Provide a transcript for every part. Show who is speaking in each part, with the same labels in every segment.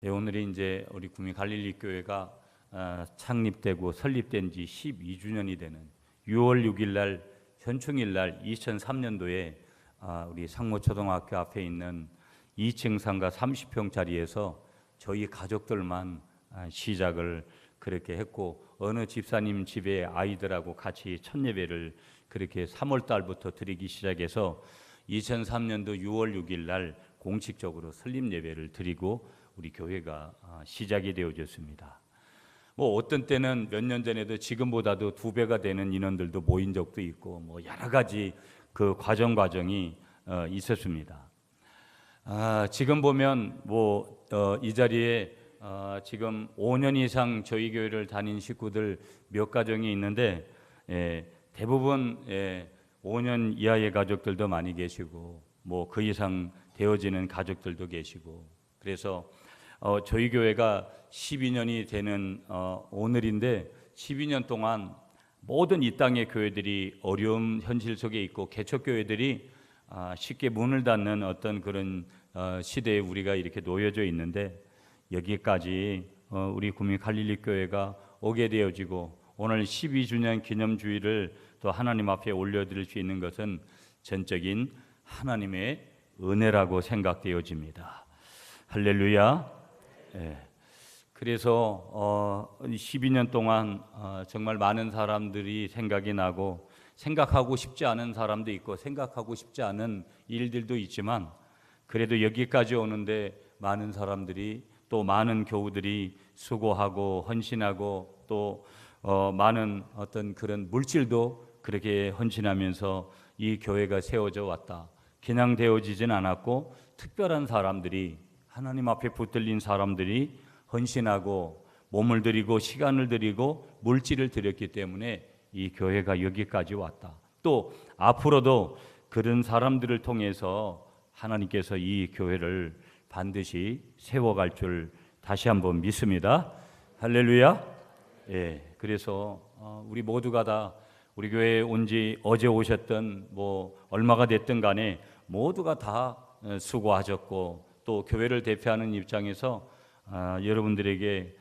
Speaker 1: 오늘이 이제 우리 구미 갈릴리 교회가 창립되고 설립된 지 12주년이 되는 6월 6일 날 현충일 날 2003년도에 우리 상모초등학교 앞에 있는 2층 상가 30평짜리에서 저희 가족들만 시작을 그렇게 했고, 어느 집사님 집에 아이들하고 같이 첫 예배를 그렇게 3월 달부터 드리기 시작해서 2003년도 6월 6일 날 공식적으로 설립 예배를 드리고 우리 교회가 시작이 되어졌습니다. 뭐 어떤 때는 몇 년 전에도 지금보다도 2배가 되는 인원들도 모인 적도 있고, 뭐 여러 가지 그 과정이 있었습니다. 지금 보면 이 자리에 지금 5년 이상 저희 교회를 다닌 식구들 몇 가정이 있는데, 대부분 5년 이하의 가족들도 많이 계시고, 뭐 그 이상 되어지는 가족들도 계시고, 그래서 저희 교회가 12년이 되는 오늘인데 12년 동안 모든 이 땅의 교회들이 어려운 현실 속에 있고 개척교회들이 쉽게 문을 닫는 어떤 그런 시대에 우리가 이렇게 놓여져 있는데, 여기까지 우리 구미 갈릴리 교회가 오게 되어지고 오늘 12주년 기념주일을 또 하나님 앞에 올려드릴 수 있는 것은 전적인 하나님의 은혜라고 생각되어집니다. 할렐루야. 그래서 12년 동안 정말 많은 사람들이 생각이 나고, 생각하고 싶지 않은 사람도 있고 생각하고 싶지 않은 일들도 있지만, 그래도 여기까지 오는데 많은 사람들이, 또 많은 교우들이 수고하고 헌신하고, 또 많은 어떤 그런 물질도 그렇게 헌신하면서 이 교회가 세워져 왔다. 그냥 되어지진 않았고, 특별한 사람들이, 하나님 앞에 붙들린 사람들이 헌신하고 몸을 들이고 시간을 들이고 물질을 들였기 때문에 이 교회가 여기까지 왔다. 또 앞으로도 그런 사람들을 통해서 하나님께서 이 교회를 반드시 세워갈 줄 다시 한번 믿습니다. 할렐루야. 그래서 우리 모두가 다 우리 교회에 온 지 어제 오셨던 얼마가 됐든 간에 모두가 다 수고하셨고, 또 교회를 대표하는 입장에서 여러분들에게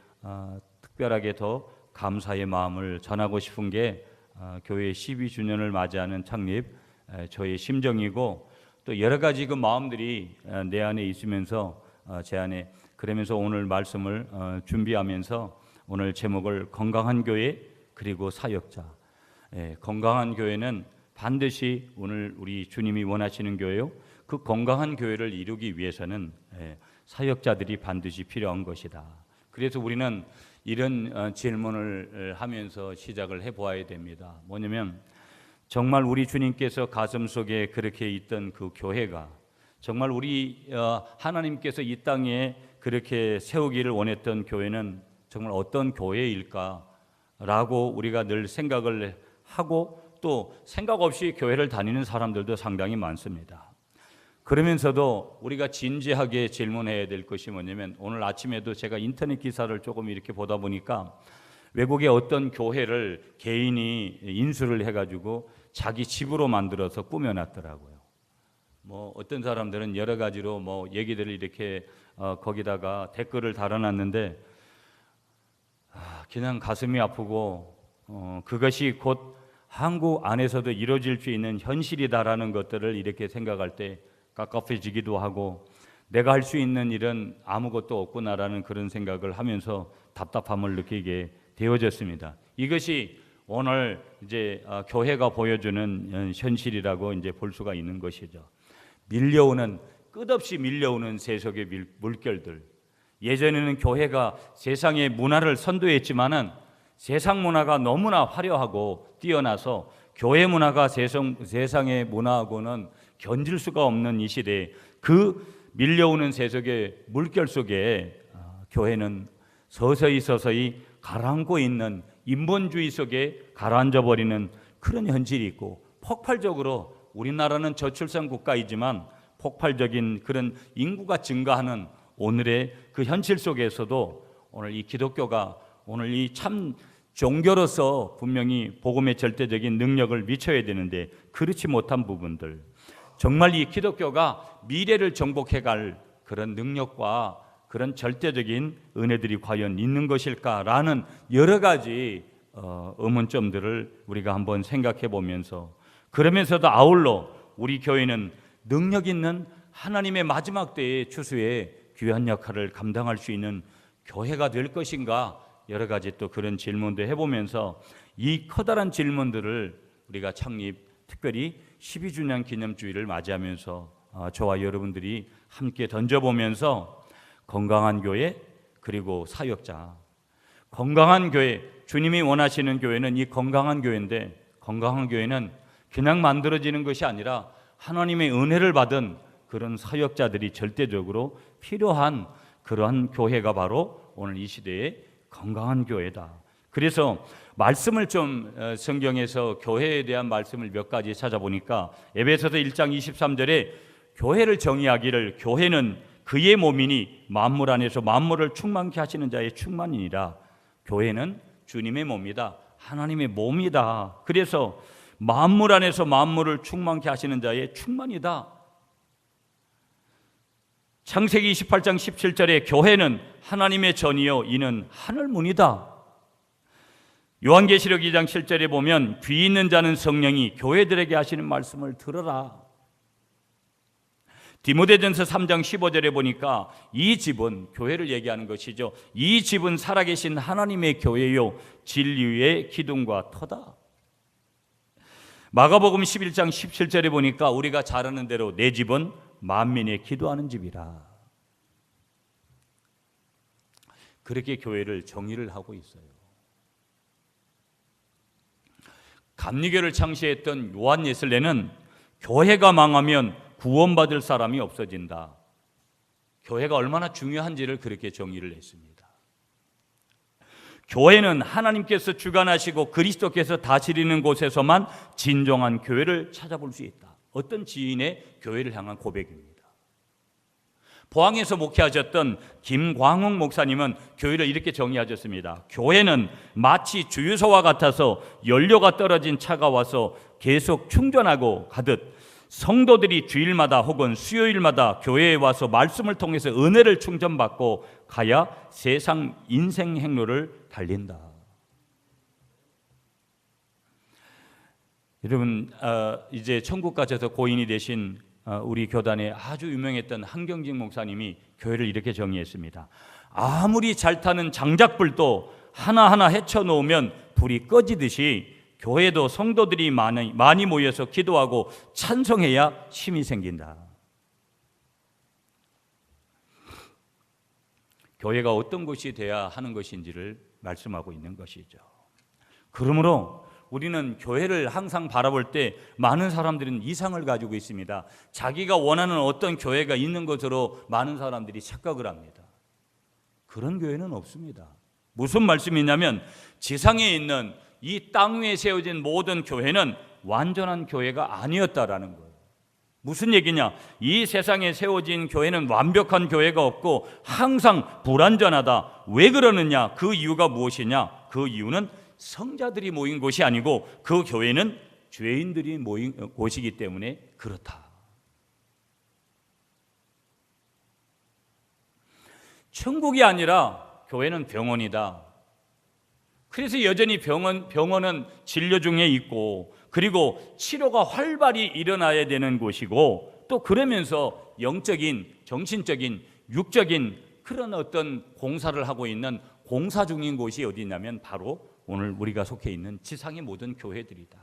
Speaker 1: 특별하게 더 감사의 마음을 전하고 싶은 게 교회 12주년을 맞이하는 창립 저의 심정이고, 또 여러 가지 그 마음들이 내 안에 있으면서 제 안에, 그러면서 오늘 말씀을 준비하면서 오늘 제목을 건강한 교회 그리고 사역자. 건강한 교회는 반드시 오늘 우리 주님이 원하시는 교회요, 그 건강한 교회를 이루기 위해서는 사역자들이 반드시 필요한 것이다. 그래서 우리는 이런 질문을 하면서 시작을 해보아야 됩니다. 뭐냐면, 정말 우리 주님께서 가슴속에 그렇게 있던 그 교회가, 정말 우리 하나님께서 이 땅에 그렇게 세우기를 원했던 교회는 정말 어떤 교회일까라고 우리가 늘 생각을 하고, 또 생각 없이 교회를 다니는 사람들도 상당히 많습니다. 그러면서도 우리가 진지하게 질문해야 될 것이 뭐냐면, 오늘 아침에도 제가 인터넷 기사를 조금 이렇게 보다 보니까 외국의 어떤 교회를 개인이 인수를 해가지고 자기 집으로 만들어서 꾸며놨더라고요. 어떤 사람들은 여러 가지로 얘기들을 이렇게 거기다가 댓글을 달아놨는데, 그냥 가슴이 아프고, 그것이 곧 한국 안에서도 이루어질 수 있는 현실이다라는 것들을 이렇게 생각할 때 깝깝해지기도 하고, 내가 할 수 있는 일은 아무것도 없구나라는 그런 생각을 하면서 답답함을 느끼게 되어졌습니다. 이것이 오늘 이제 교회가 보여주는 현실이라고 이제 볼 수가 있는 것이죠. 끝없이 밀려오는 세속의 물결들. 예전에는 교회가 세상의 문화를 선도했지만은 세상 문화가 너무나 화려하고 뛰어나서 교회 문화가 세상의 문화하고는 견딜 수가 없는 이 시대에, 그 밀려오는 세속의 물결 속에 교회는 서서히 가라앉고 있는, 인본주의 속에 가라앉아 버리는 그런 현실이 있고, 폭발적으로 우리나라는 저출산 국가이지만 폭발적인 그런 인구가 증가하는 오늘의 그 현실 속에서도 오늘 이 기독교가, 오늘 이 참 종교로서 분명히 복음의 절대적인 능력을 미쳐야 되는데 그렇지 못한 부분들, 정말 이 기독교가 미래를 정복해 갈 그런 능력과 그런 절대적인 은혜들이 과연 있는 것일까라는 여러 가지 의문점들을 우리가 한번 생각해 보면서, 그러면서도 아울러 우리 교회는 능력 있는 하나님의 마지막 때의 추수에 귀한 역할을 감당할 수 있는 교회가 될 것인가, 여러 가지 또 그런 질문도 해보면서 이 커다란 질문들을 우리가 특별히 12주년 기념주일을 맞이하면서 저와 여러분들이 함께 던져보면서 건강한 교회, 그리고 사역자, 건강한 교회, 주님이 원하시는 교회는 이 건강한 교회인데, 건강한 교회는 그냥 만들어지는 것이 아니라 하나님의 은혜를 받은 그런 사역자들이 절대적으로 필요한 그러한 교회가 바로 오늘 이 시대의 건강한 교회다. 그래서 말씀을 좀 성경에서 교회에 대한 말씀을 몇 가지 찾아보니까 에베소서 1장 23절에 교회를 정의하기를 교회는 그의 몸이니 만물 안에서 만물을 충만케 하시는 자의 충만이니라. 교회는 주님의 몸이다, 하나님의 몸이다. 그래서 만물 안에서 만물을 충만케 하시는 자의 충만이다. 창세기 28장 17절에 교회는 하나님의 전이요 이는 하늘문이다. 요한계시록 2장 7절에 보면 귀 있는 자는 성령이 교회들에게 하시는 말씀을 들어라. 디모데전서 3장 15절에 보니까 이 집은, 교회를 얘기하는 것이죠, 이 집은 살아계신 하나님의 교회요 진리의 기둥과 터다. 마가복음 11장 17절에 보니까 우리가 잘 아는 대로 내 집은 만민의 기도하는 집이라. 그렇게 교회를 정의를 하고 있어요. 감리교를 창시했던 요한 예슬레는 교회가 망하면 구원받을 사람이 없어진다, 교회가 얼마나 중요한지를 그렇게 정의를 했습니다. 교회는 하나님께서 주관하시고 그리스도께서 다스리는 곳에서만 진정한 교회를 찾아볼 수 있다. 어떤 지인의 교회를 향한 고백입니다. 포항에서 목회하셨던 김광욱 목사님은 교회를 이렇게 정의하셨습니다. 교회는 마치 주유소와 같아서 연료가 떨어진 차가 와서 계속 충전하고 가듯 성도들이 주일마다 혹은 수요일마다 교회에 와서 말씀을 통해서 은혜를 충전받고 가야 세상 인생 행로를 달린다. 여러분, 이제 천국 가셔서 고인이 되신 우리 교단에 아주 유명했던 한경직 목사님이 교회를 이렇게 정의했습니다. 아무리 잘 타는 장작불도 하나하나 헤쳐놓으면 불이 꺼지듯이 교회도 성도들이 많이 모여서 기도하고 찬송해야 힘이 생긴다. 교회가 어떤 곳이 돼야 하는 것인지를 말씀하고 있는 것이죠. 그러므로 우리는 교회를 항상 바라볼 때 많은 사람들은 이상을 가지고 있습니다. 자기가 원하는 어떤 교회가 있는 것으로 많은 사람들이 착각을 합니다. 그런 교회는 없습니다. 무슨 말씀이냐면 지상에 있는 이 땅 위에 세워진 모든 교회는 완전한 교회가 아니었다라는 거예요. 무슨 얘기냐? 이 세상에 세워진 교회는 완벽한 교회가 없고 항상 불완전하다. 왜 그러느냐? 그 이유가 무엇이냐? 그 이유는 성자들이 모인 곳이 아니고 그 교회는 죄인들이 모인 곳이기 때문에 그렇다. 천국이 아니라 교회는 병원이다. 그래서 여전히 병원은 진료 중에 있고, 그리고 치료가 활발히 일어나야 되는 곳이고, 또 그러면서 영적인, 정신적인, 육적인 그런 어떤 공사를 하고 있는 공사 중인 곳이 어디 있냐면 바로 오늘 우리가 속해 있는 지상의 모든 교회들이다.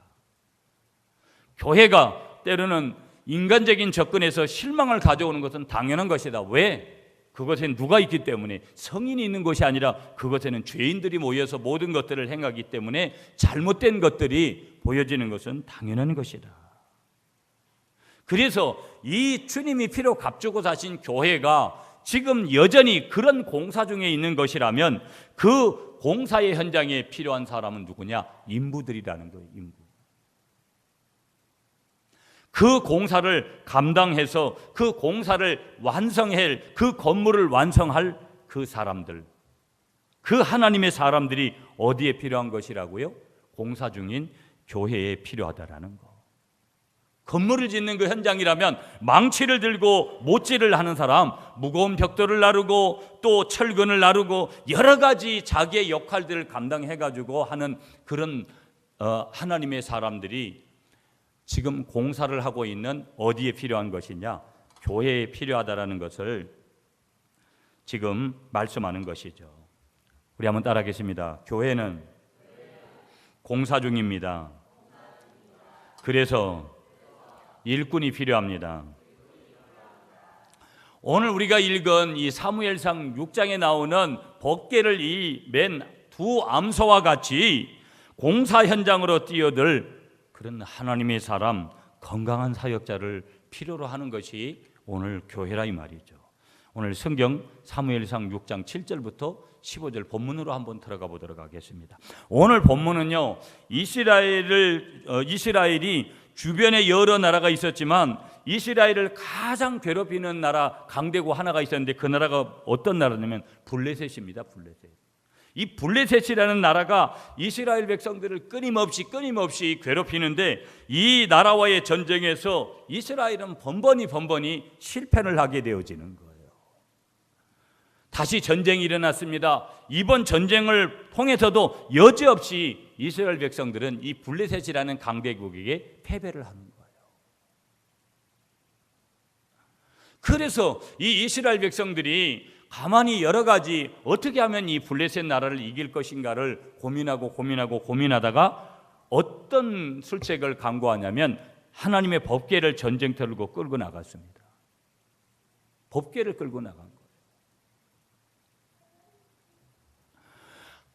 Speaker 1: 교회가 때로는 인간적인 접근에서 실망을 가져오는 것은 당연한 것이다. 왜? 그것에는 누가 있기 때문에, 성인이 있는 것이 아니라 그것에는 죄인들이 모여서 모든 것들을 행하기 때문에 잘못된 것들이 보여지는 것은 당연한 것이다. 그래서 이 주님이 피로 값주고 사신 교회가 지금 여전히 그런 공사 중에 있는 것이라면 그 공사의 현장에 필요한 사람은 누구냐? 인부들이라는 거예요. 인부. 그 공사를 감당해서 그 공사를 완성할, 그 건물을 완성할 그 사람들, 그 하나님의 사람들이 어디에 필요한 것이라고요? 공사 중인 교회에 필요하다라는 거. 건물을 짓는 그 현장이라면 망치를 들고 못질을 하는 사람, 무거운 벽돌을 나르고 또 철근을 나르고 여러 가지 자기의 역할들을 감당해가지고 하는 그런 하나님의 사람들이 지금 공사를 하고 있는 어디에 필요한 것이냐? 교회에 필요하다라는 것을 지금 말씀하는 것이죠. 우리 한번 따라하겠습니다. 교회는 공사 중입니다. 그래서 일꾼이 필요합니다. 오늘 우리가 읽은 이 사무엘상 6장에 나오는 법궤를 이 맨 두 암소와 같이 공사 현장으로 뛰어들 그런 하나님의 사람, 건강한 사역자를 필요로 하는 것이 오늘 교회라 이 말이죠. 오늘 성경 사무엘상 6장 7절부터 15절 본문으로 한번 들어가 보도록 하겠습니다. 오늘 본문은요, 이스라엘이 주변에 여러 나라가 있었지만 이스라엘을 가장 괴롭히는 나라 강대국 하나가 있었는데 그 나라가 어떤 나라냐면 블레셋입니다. 블레셋. 이 블레셋이라는 나라가 이스라엘 백성들을 끊임없이 괴롭히는데 이 나라와의 전쟁에서 이스라엘은 번번이 실패를 하게 되어지는 거예요. 다시 전쟁이 일어났습니다. 이번 전쟁을 통해서도 여지없이 이스라엘 백성들은 이 블레셋이라는 강대국에게 패배를 하는 거예요. 그래서 이 이스라엘 백성들이 가만히 여러 가지 어떻게 하면 이 블레셋 나라를 이길 것인가를 고민하다가 어떤 술책을 강구하냐면 하나님의 법궤를 전쟁터로 끌고 나갔습니다. 법궤를 끌고 나간 거예요.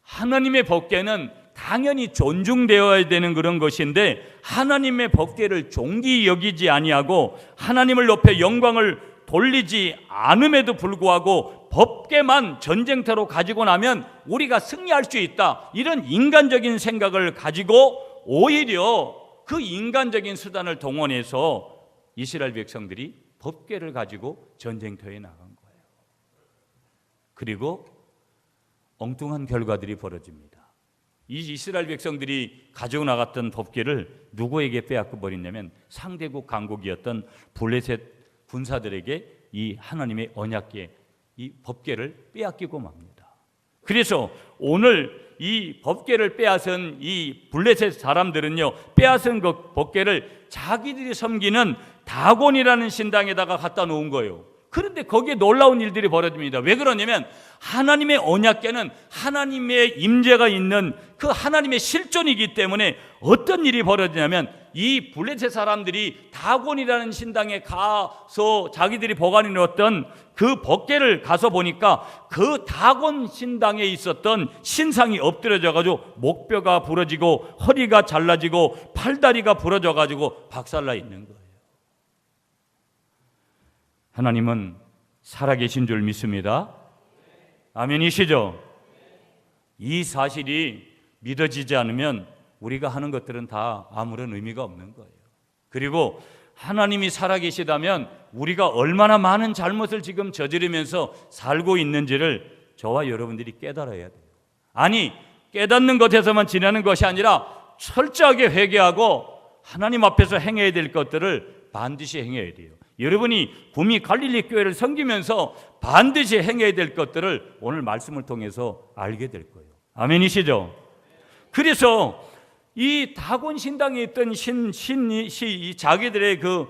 Speaker 1: 하나님의 법궤는 당연히 존중되어야 되는 그런 것인데 하나님의 법궤를 존귀 여기지 아니하고 하나님을 높여 영광을 돌리지 않음에도 불구하고 법궤만 전쟁터로 가지고 나면 우리가 승리할 수 있다, 이런 인간적인 생각을 가지고 오히려 그 인간적인 수단을 동원해서 이스라엘 백성들이 법궤를 가지고 전쟁터에 나간 거예요. 그리고 엉뚱한 결과들이 벌어집니다. 이 이스라엘 백성들이 가지고 나갔던 법궤를 누구에게 빼앗겨 버리냐면 상대국 강국이었던 블레셋 군사들에게 이 하나님의 언약궤, 이 법궤를 빼앗기고 맙니다. 그래서 오늘 이 법궤를 빼앗은 이 블레셋 사람들은요, 빼앗은 그 법궤를 자기들이 섬기는 다곤이라는 신당에다가 갖다 놓은 거예요. 그런데 거기에 놀라운 일들이 벌어집니다. 왜 그러냐면 하나님의 언약궤는 하나님의 임재가 있는 그 하나님의 실존이기 때문에 어떤 일이 벌어지냐면 이 블레셋 사람들이 다곤이라는 신당에 가서 자기들이 보관해 놓았던 그 법궤를 가서 보니까 그 다곤 신당에 있었던 신상이 엎드려져 가지고 목뼈가 부러지고 허리가 잘라지고 팔다리가 부러져 가지고 박살나 있는 거예요. 하나님은 살아계신 줄 믿습니다. 아멘이시죠? 이 사실이 믿어지지 않으면 우리가 하는 것들은 다 아무런 의미가 없는 거예요. 그리고 하나님이 살아계시다면 우리가 얼마나 많은 잘못을 지금 저지르면서 살고 있는지를 저와 여러분들이 깨달아야 돼요. 아니, 깨닫는 것에서만 지나는 것이 아니라 철저하게 회개하고 하나님 앞에서 행해야 될 것들을 반드시 행해야 돼요. 여러분이 구미 갈릴리 교회를 섬기면서 반드시 행해야 될 것들을 오늘 말씀을 통해서 알게 될 거예요. 아멘이시죠? 그래서 이 다곤 신당에 있던 자기들의 그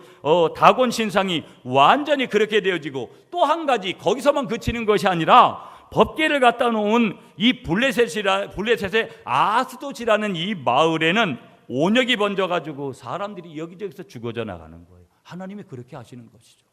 Speaker 1: 다곤 신상이 완전히 그렇게 되어지고, 또 한 가지 거기서만 그치는 것이 아니라 법궤를 갖다 놓은 이 블레셋의 아스돗이라는 이 마을에는 온역이 번져가지고 사람들이 여기저기서 죽어져 나가는 거예요. 하나님이 그렇게 하시는 것이죠.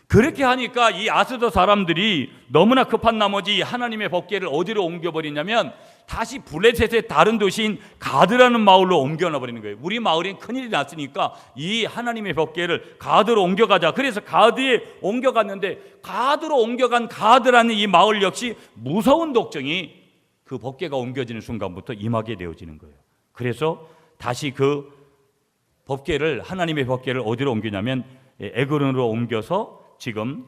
Speaker 1: 그렇게 하니까 이 아스돗 사람들이 너무나 급한 나머지 하나님의 법궤를 어디로 옮겨버리냐면 다시 블레셋의 다른 도시인 가드라는 마을로 옮겨놔버리는 거예요. 우리 마을엔 큰일이 났으니까 이 하나님의 법궤를 가드로 옮겨가자. 그래서 가드에 옮겨갔는데 가드로 옮겨간 가드라는 이 마을 역시 무서운 독정이 그 법궤가 옮겨지는 순간부터 임하게 되어지는 거예요. 그래서 다시 그 법궤를, 하나님의 법궤를 어디로 옮기냐면 에그론으로 옮겨서 지금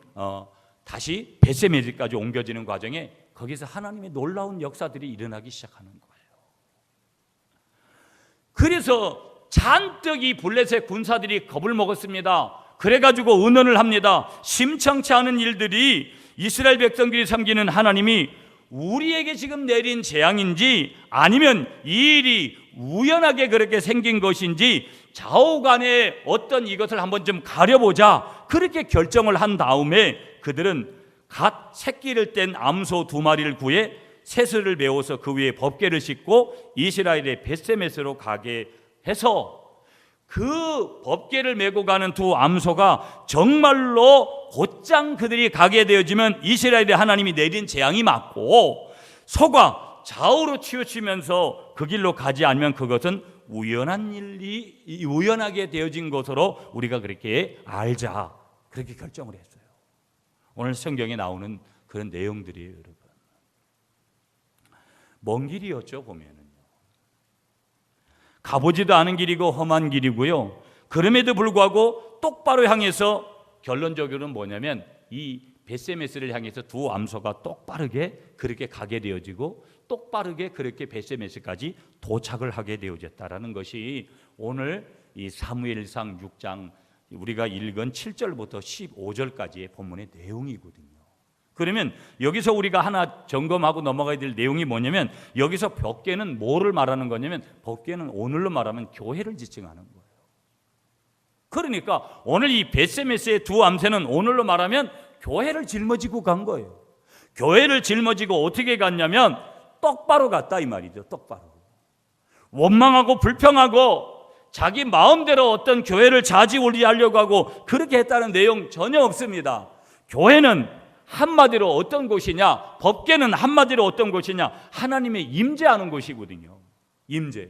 Speaker 1: 다시 베세메지까지 옮겨지는 과정에 거기서 하나님의 놀라운 역사들이 일어나기 시작하는 거예요. 그래서 잔뜩 이 블레셋 군사들이 겁을 먹었습니다. 그래가지고 의논을 합니다. 심상치 않은 일들이 이스라엘 백성들이 섬기는 하나님이 우리에게 지금 내린 재앙인지 아니면 이 일이 우연하게 그렇게 생긴 것인지 좌우간에 어떤 이것을 한번 좀 가려보자, 그렇게 결정을 한 다음에 그들은 갓 새끼를 뗀 암소 2마리를 구해 새슬을 메워서 그 위에 법궤를 싣고 이스라엘의 벳세메스로 가게 해서 그 법궤를 메고 가는 두 암소가 정말로 곧장 그들이 가게 되어지면 이스라엘의 하나님이 내린 재앙이 맞고, 소가 좌우로 치우치면서 그 길로 가지 않으면 그것은 우연하게 되어진 것으로 우리가 그렇게 알자, 그렇게 결정을 했어요. 오늘 성경에 나오는 그런 내용들이에요. 여러분, 먼 길이었죠. 보면은요, 가보지도 않은 길이고 험한 길이고요. 그럼에도 불구하고 똑바로 향해서 결론적으로는 뭐냐면 이 벳세메스를 향해서 두 암소가 똑바르게 그렇게 가게 되어지고 똑바르게 그렇게 벳세메스까지 도착을 하게 되어졌다라는 것이 오늘 이 사무엘상 6장 우리가 읽은 7절부터 15절까지의 본문의 내용이거든요. 그러면 여기서 우리가 하나 점검하고 넘어가야 될 내용이 뭐냐면, 여기서 법궤는 뭐를 말하는 거냐면, 법궤는 오늘로 말하면 교회를 지칭하는 거예요. 그러니까 오늘 이 벳세메스의 두 암새는 오늘로 말하면 교회를 짊어지고 간 거예요. 교회를 짊어지고 어떻게 갔냐면 똑바로 갔다 이 말이죠. 똑바로. 원망하고 불평하고 자기 마음대로 어떤 교회를 좌지우지하려고 하고 그렇게 했다는 내용 전혀 없습니다. 교회는 한마디로 어떤 곳이냐, 법궤는 한마디로 어떤 곳이냐, 하나님의 임재하는 곳이거든요. 임재.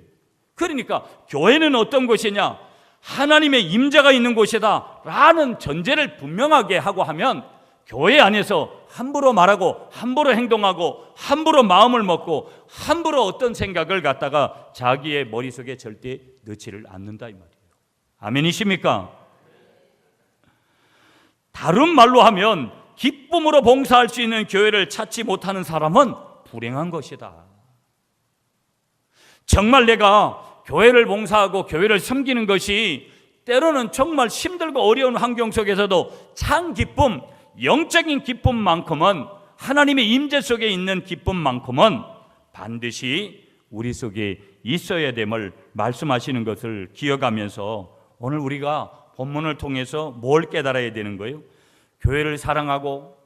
Speaker 1: 그러니까 교회는 어떤 곳이냐, 하나님의 임재가 있는 곳이다 라는 전제를 분명하게 하고 하면 교회 안에서 함부로 말하고 함부로 행동하고 함부로 마음을 먹고 함부로 어떤 생각을 갖다가 자기의 머릿속에 절대 넣지를 않는다 이 말이에요. 아멘이십니까? 다른 말로 하면 기쁨으로 봉사할 수 있는 교회를 찾지 못하는 사람은 불행한 것이다. 정말 내가 교회를 봉사하고 교회를 섬기는 것이 때로는 정말 힘들고 어려운 환경 속에서도 참 기쁨, 영적인 기쁨만큼은, 하나님의 임재 속에 있는 기쁨만큼은 반드시 우리 속에 있어야 됨을 말씀하시는 것을 기억하면서 오늘 우리가 본문을 통해서 뭘 깨달아야 되는 거예요? 교회를 사랑하고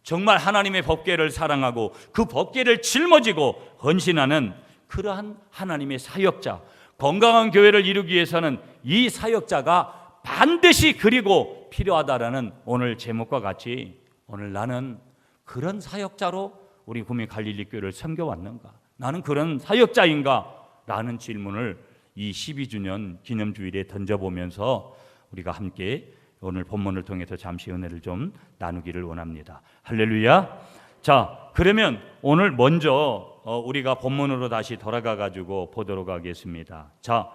Speaker 1: 정말 하나님의 법궤를 사랑하고 그 법궤를 짊어지고 헌신하는 그러한 하나님의 사역자, 건강한 교회를 이루기 위해서는 이 사역자가 반드시 그리고 필요하다라는 오늘 제목과 같이, 오늘 나는 그런 사역자로 우리 구미 갈릴리 교회를 섬겨왔는가, 나는 그런 사역자인가 라는 질문을 이 12주년 기념주일에 던져보면서 우리가 함께 오늘 본문을 통해서 잠시 은혜를 좀 나누기를 원합니다. 할렐루야. 자, 그러면 오늘 먼저 우리가 본문으로 다시 돌아가 가지고 보도록 하겠습니다. 자,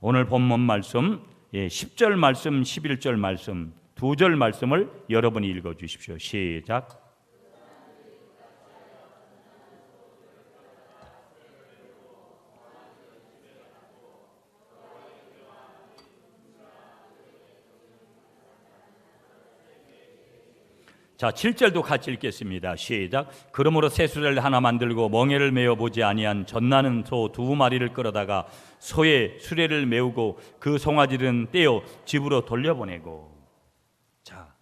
Speaker 1: 오늘 본문 말씀 10절 말씀, 11절 말씀, 2절 말씀을 여러분이 읽어 주십시오. 시작. 자, 7절도 같이 읽겠습니다. 시작. 그러므로 새수레를 하나 만들고 멍에를 메어 보지 아니한 젖나는 소 2마리를 끌어다가 소의 수레를 메우고 그 송아지는 떼어 집으로 돌려보내고. 자,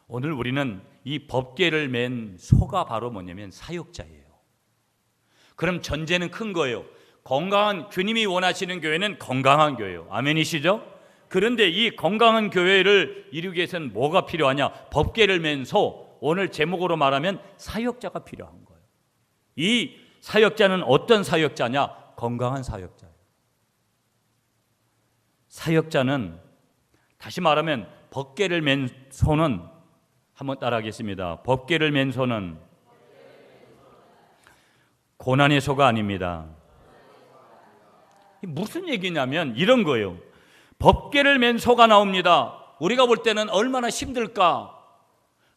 Speaker 1: 오늘 우리는 이 법궤를 맨 소가 바로 뭐냐면 사역자예요. 그럼 전제는 큰 거예요. 건강한, 주님이 원하시는 교회는 건강한 교회예요. 아멘이시죠? 그런데 이 건강한 교회를 이루기 위해서는 뭐가 필요하냐? 법궤를 맨 소, 오늘 제목으로 말하면 사역자가 필요한 거예요. 이 사역자는 어떤 사역자냐? 건강한 사역자예요. 사역자는, 다시 말하면 법궤를 맨 소는, 한번 따라하겠습니다. 법궤를 맨 소는 고난의 소가 아닙니다. 무슨 얘기냐면 이런 거예요. 법궤를 맨 소가 나옵니다. 우리가 볼 때는 얼마나 힘들까?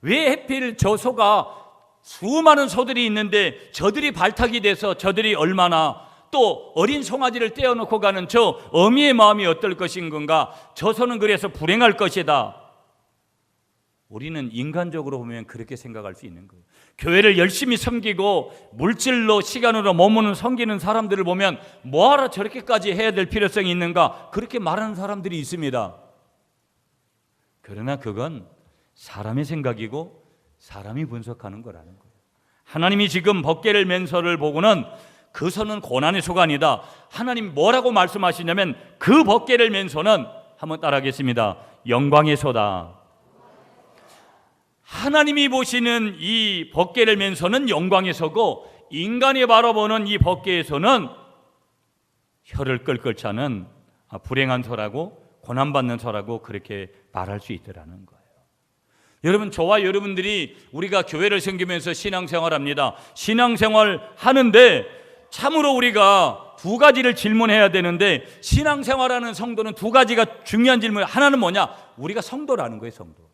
Speaker 1: 왜 하필 저 소가, 수많은 소들이 있는데 저들이 발탁이 돼서 저들이 얼마나 또 어린 송아지를 떼어놓고 가는 저 어미의 마음이 어떨 것인 건가? 저 손은 그래서 불행할 것이다. 우리는 인간적으로 보면 그렇게 생각할 수 있는 거예요. 교회를 열심히 섬기고 물질로 시간으로 머무는 섬기는 사람들을 보면 뭐하러 저렇게까지 해야 될 필요성이 있는가? 그렇게 말하는 사람들이 있습니다. 그러나 그건 사람의 생각이고 사람이 분석하는 거라는 거예요. 하나님이 지금 법궤를 맨서를 보고는 그 손은 고난의 소가 아니다. 하나님 뭐라고 말씀하시냐면 그 법궤를 맨 손은, 한번 따라하겠습니다, 영광의 소다. 하나님이 보시는 이 법궤를 맨 손은 영광의 소고, 인간이 바라보는 이 법궤의 손은 혀를 끌끌 차는 불행한 소라고, 고난받는 소라고 그렇게 말할 수 있더라는 거예요. 여러분, 저와 여러분들이 우리가 교회를 섬기면서 신앙생활합니다. 신앙생활 하는데 참으로 우리가 두 가지를 질문해야 되는데, 신앙생활하는 성도는 두 가지가 중요한 질문. 하나는 뭐냐? 우리가 성도라는 거예요. 성도.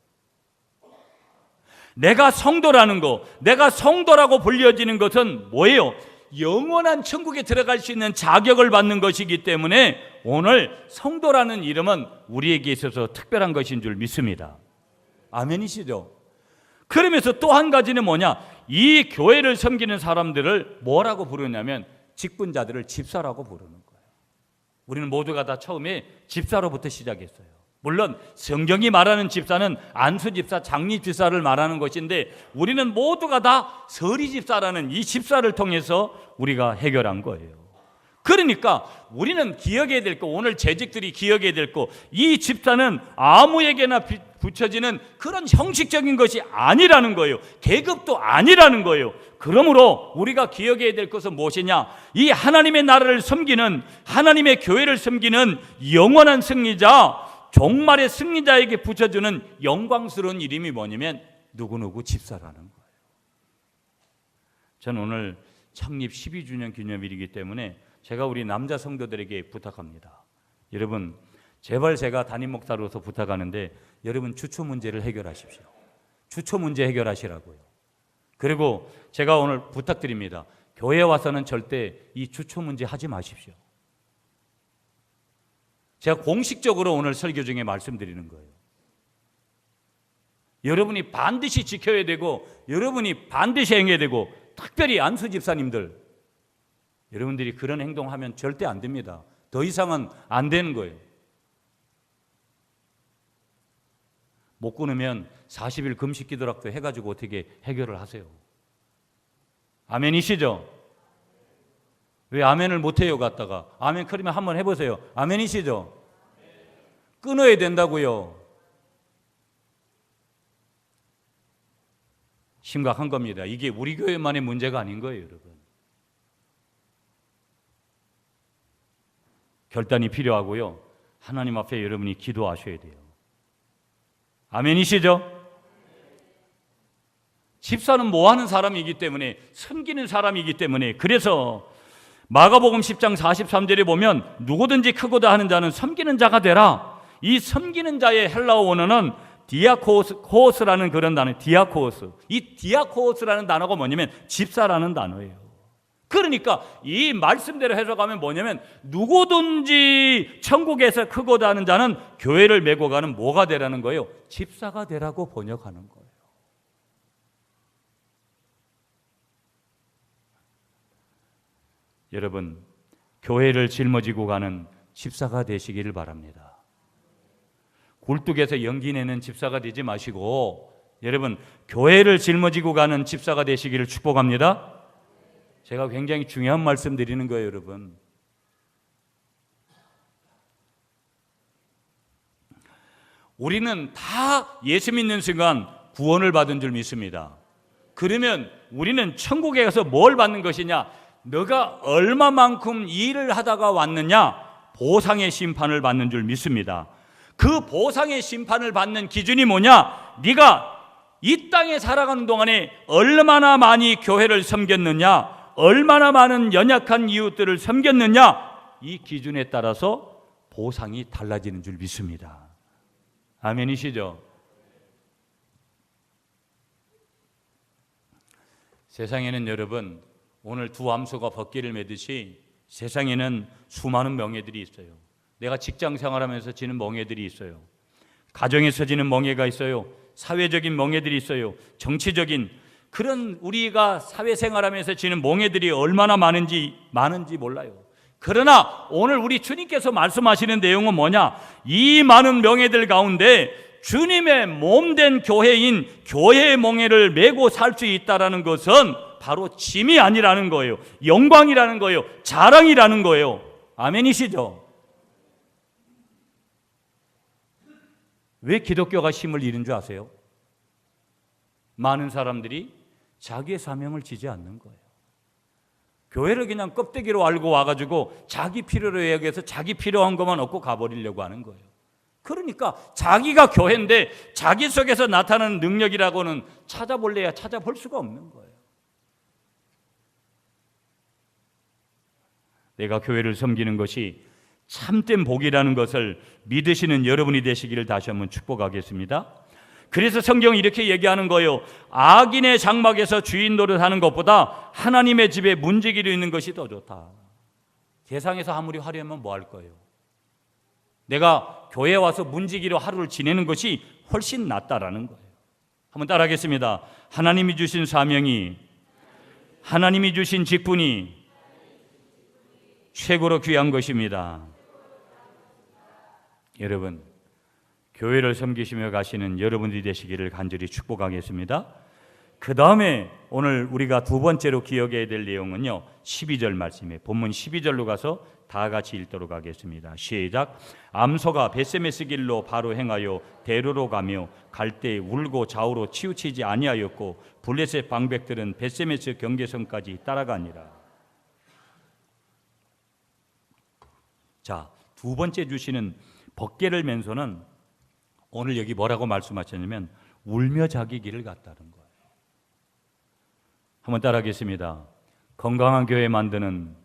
Speaker 1: 내가 성도라는 거, 내가 성도라고 불려지는 것은 뭐예요? 영원한 천국에 들어갈 수 있는 자격을 받는 것이기 때문에 오늘 성도라는 이름은 우리에게 있어서 특별한 것인 줄 믿습니다. 아멘이시죠? 그러면서 또 한 가지는 뭐냐? 이 교회를 섬기는 사람들을 뭐라고 부르냐면 직분자들을 집사라고 부르는 거예요. 우리는 모두가 다 처음에 집사로부터 시작했어요. 물론 성경이 말하는 집사는 안수 집사, 장리 집사를 말하는 것인데 우리는 모두가 다 서리 집사라는 이 집사를 통해서 우리가 해결한 거예요. 그러니까 우리는 기억해야 될 거, 오늘 재직들이 기억해야 될 거, 이 집사는 아무에게나 붙여지는 그런 형식적인 것이 아니라는 거예요. 계급도 아니라는 거예요. 그러므로 우리가 기억해야 될 것은 무엇이냐? 이 하나님의 나라를 섬기는, 하나님의 교회를 섬기는 영원한 승리자, 종말의 승리자에게 붙여주는 영광스러운 이름이 뭐냐면 누구누구 집사라는 거예요. 저는 오늘 창립 12주년 기념일이기 때문에 제가 우리 남자 성도들에게 부탁합니다. 여러분, 제발 제가 담임 목사로서 부탁하는데 여러분 주초 문제를 해결하십시오. 주초 문제 해결하시라고요. 그리고 제가 오늘 부탁드립니다. 교회에 와서는 절대 이 주초 문제 하지 마십시오. 제가 공식적으로 오늘 설교 중에 말씀드리는 거예요. 여러분이 반드시 지켜야 되고 여러분이 반드시 행해야 되고, 특별히 안수 집사님들, 여러분들이 그런 행동하면 절대 안 됩니다. 더 이상은 안 되는 거예요. 못 끊으면 40일 금식 기도락도 해가지고 어떻게 해결을 하세요. 아멘이시죠? 왜 아멘을 못해요? 갔다가 아멘 그러면 한번 해보세요. 아멘이시죠? 끊어야 된다고요. 심각한 겁니다. 이게 우리 교회만의 문제가 아닌 거예요, 여러분. 결단이 필요하고요. 하나님 앞에 여러분이 기도하셔야 돼요. 아멘이시죠? 집사는 뭐 하는 사람이기 때문에, 섬기는 사람이기 때문에, 그래서 마가복음 10장 43절에 보면 누구든지 크고다 하는 자는 섬기는 자가 되라. 이 섬기는 자의 헬라어 원어는 디아코스라는 그런 단어, 디아코스. 이 디아코스라는 단어가 뭐냐면 집사라는 단어예요. 그러니까 이 말씀대로 해석하면 뭐냐면 누구든지 천국에서 크고자 하는 자는 교회를 메고 가는 뭐가 되라는 거예요? 집사가 되라고 번역하는 거예요. 여러분, 교회를 짊어지고 가는 집사가 되시기를 바랍니다. 굴뚝에서 연기 내는 집사가 되지 마시고 여러분, 교회를 짊어지고 가는 집사가 되시기를 축복합니다. 제가 굉장히 중요한 말씀 드리는 거예요, 여러분. 우리는 다 예수 믿는 순간 구원을 받은 줄 믿습니다. 그러면 우리는 천국에 가서 뭘 받는 것이냐? 너가 얼마만큼 일을 하다가 왔느냐? 보상의 심판을 받는 줄 믿습니다. 그 보상의 심판을 받는 기준이 뭐냐? 네가 이 땅에 살아가는 동안에 얼마나 많이 교회를 섬겼느냐? 얼마나 많은 연약한 이웃들을 섬겼느냐? 이 기준에 따라서 보상이 달라지는 줄 믿습니다. 아멘이시죠? 세상에는 여러분, 오늘 두 암소가 법궤를 매듯이 세상에는 수많은 명예들이 있어요. 내가 직장 생활하면서 지는 명예들이 있어요. 가정에서 지는 명예가 있어요. 사회적인 명예들이 있어요. 정치적인 그런 우리가 사회생활하면서 지는 명예들이 얼마나 많은지 몰라요. 그러나 오늘 우리 주님께서 말씀하시는 내용은 뭐냐? 이 많은 명예들 가운데 주님의 몸된 교회인 교회의 명예를 메고 살 수 있다는 것은 바로 짐이 아니라는 거예요. 영광이라는 거예요. 자랑이라는 거예요. 아멘이시죠? 왜 기독교가 힘을 잃은 줄 아세요? 많은 사람들이 자기의 사명을 지지 않는 거예요. 교회를 그냥 껍데기로 알고 와가지고 자기 필요로 여겨서 자기 필요한 것만 얻고 가버리려고 하는 거예요. 그러니까 자기가 교회인데 자기 속에서 나타나는 능력이라고는 찾아볼래야 찾아볼 수가 없는 거예요. 내가 교회를 섬기는 것이 참된 복이라는 것을 믿으시는 여러분이 되시기를 다시 한번 축복하겠습니다. 그래서 성경은 이렇게 얘기하는 거예요. 악인의 장막에서 주인 노릇하는 것보다 하나님의 집에 문지기로 있는 것이 더 좋다. 세상에서 아무리 화려하면 뭐 할 거예요? 내가 교회에 와서 문지기로 하루를 지내는 것이 훨씬 낫다라는 거예요. 한번 따라하겠습니다. 하나님이 주신 사명이, 하나님이 주신 직분이 최고로 귀한 것입니다. 여러분, 교회를 섬기시며 가시는 여러분들이 되시기를 간절히 축복하겠습니다. 그 다음에 오늘 우리가 두 번째로 기억해야 될 내용은요, 12절 말씀이에요. 본문 12절로 가서 다 같이 읽도록 하겠습니다. 시작. 암소가 벳세메스 길로 바로 행하여 대로로 가며 갈 때 울고 좌우로 치우치지 아니하였고 블레셋 방백들은 벳세메스 경계선까지 따라가니라. 자, 두 번째 주시는 벗개를 맨소는 오늘 여기 뭐라고 말씀하셨냐면 울며 자기 길을 갔다는 거예요. 한번 따라하겠습니다. 건강한 교회 만드는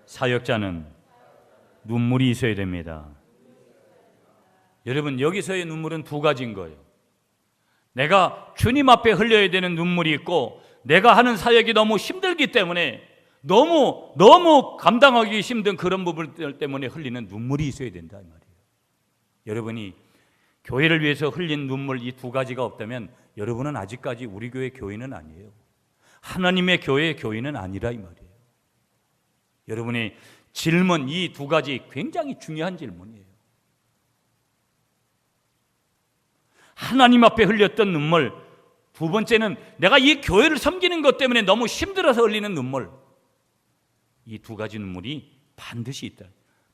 Speaker 1: 사역자는 눈물이 있어야 됩니다. 여러분, 여기서의 눈물은 두 가지인 거예요. 내가 주님 앞에 흘려야 되는 눈물이 있고, 내가 하는 사역이 너무 힘들기 때문에 너무 감당하기 힘든 그런 부분들 때문에 흘리는 눈물이 있어야 된다 이 말이에요. 여러분이 교회를 위해서 흘린 눈물 이 두 가지가 없다면 여러분은 아직까지 우리 교회 교인은 아니에요. 하나님의 교회의 교인은 아니라 이 말이에요. 여러분의 질문 이 두 가지 굉장히 중요한 질문이에요. 하나님 앞에 흘렸던 눈물, 두 번째는 내가 이 교회를 섬기는 것 때문에 너무 힘들어서 흘리는 눈물, 이 두 가지 눈물이 반드시 있다.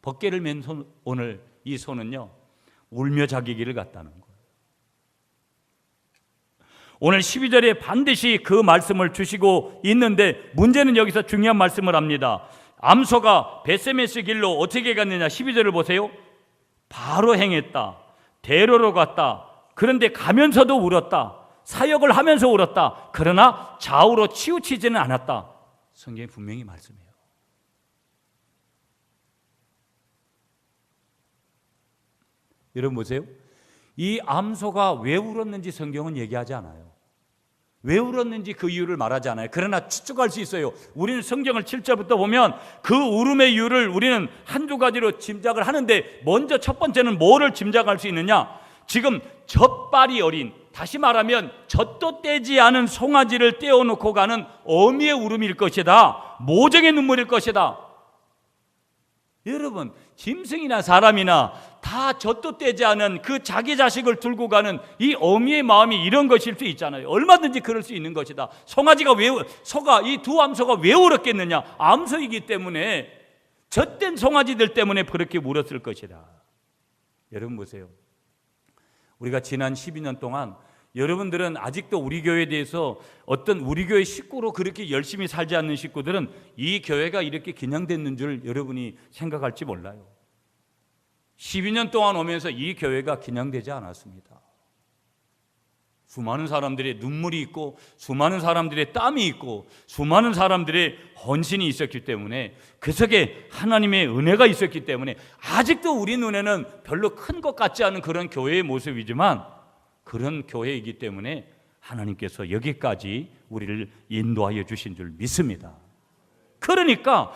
Speaker 1: 벗개를 맨 손, 오늘 이 손은요 울며 자기 길을 갔다는 거예요. 오늘 12절에 반드시 그 말씀을 주시고 있는데 문제는 여기서 중요한 말씀을 합니다. 암소가 벳세메스 길로 어떻게 갔느냐. 12절을 보세요. 바로 행했다. 대로로 갔다. 그런데 가면서도 울었다. 사역을 하면서 울었다. 그러나 좌우로 치우치지는 않았다. 성경이 분명히 말씀해요. 여러분 보세요. 이 암소가 왜 울었는지 성경은 얘기하지 않아요. 왜 울었는지 그 이유를 말하지 않아요. 그러나 추측할 수 있어요. 우리는 성경을 7절부터 보면 그 울음의 이유를 우리는 한두 가지로 짐작을 하는데, 먼저 첫 번째는 뭐를 짐작할 수 있느냐. 지금 젖발이 어린, 다시 말하면 젖도 떼지 않은 송아지를 떼어놓고 가는 어미의 울음일 것이다. 모정의 눈물일 것이다. 여러분, 짐승이나 사람이나 다 젖도 떼지 않은 그 자기 자식을 들고 가는 이 어미의 마음이 이런 것일 수 있잖아요. 얼마든지 그럴 수 있는 것이다. 이 두 암소가 왜 울었겠느냐. 암소이기 때문에, 젖된 송아지들 때문에 그렇게 울었을 것이다. 여러분 보세요. 우리가 지난 12년 동안 여러분들은 아직도 우리 교회에 대해서 어떤 우리 교회 식구로 그렇게 열심히 살지 않는 식구들은 이 교회가 이렇게 긴양됐는 줄 여러분이 생각할지 몰라요. 12년 동안 오면서 이 교회가 긴양되지 않았습니다. 수많은 사람들의 눈물이 있고, 수많은 사람들의 땀이 있고, 수많은 사람들의 헌신이 있었기 때문에, 그 속에 하나님의 은혜가 있었기 때문에 아직도 우리 눈에는 별로 큰 것 같지 않은 그런 교회의 모습이지만, 그런 교회이기 때문에 하나님께서 여기까지 우리를 인도하여 주신 줄 믿습니다. 그러니까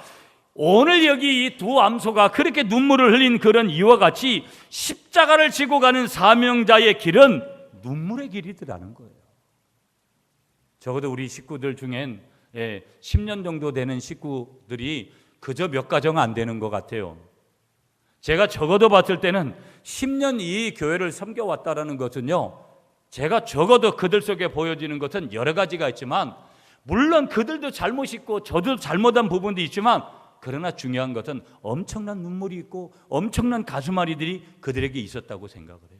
Speaker 1: 오늘 여기 이 두 암소가 그렇게 눈물을 흘린 그런 이와 같이 십자가를 지고 가는 사명자의 길은 눈물의 길이더라는 거예요. 적어도 우리 식구들 중엔 10년 정도 되는 식구들이 그저 몇 가정 안 되는 것 같아요. 제가 적어도 봤을 때는 10년 이 교회를 섬겨왔다라는 것은요, 제가 적어도 그들 속에 보여지는 것은 여러 가지가 있지만, 물론 그들도 잘못이 있고 저도 잘못한 부분도 있지만, 그러나 중요한 것은 엄청난 눈물이 있고 엄청난 가슴앓이들이 그들에게 있었다고 생각을 해요.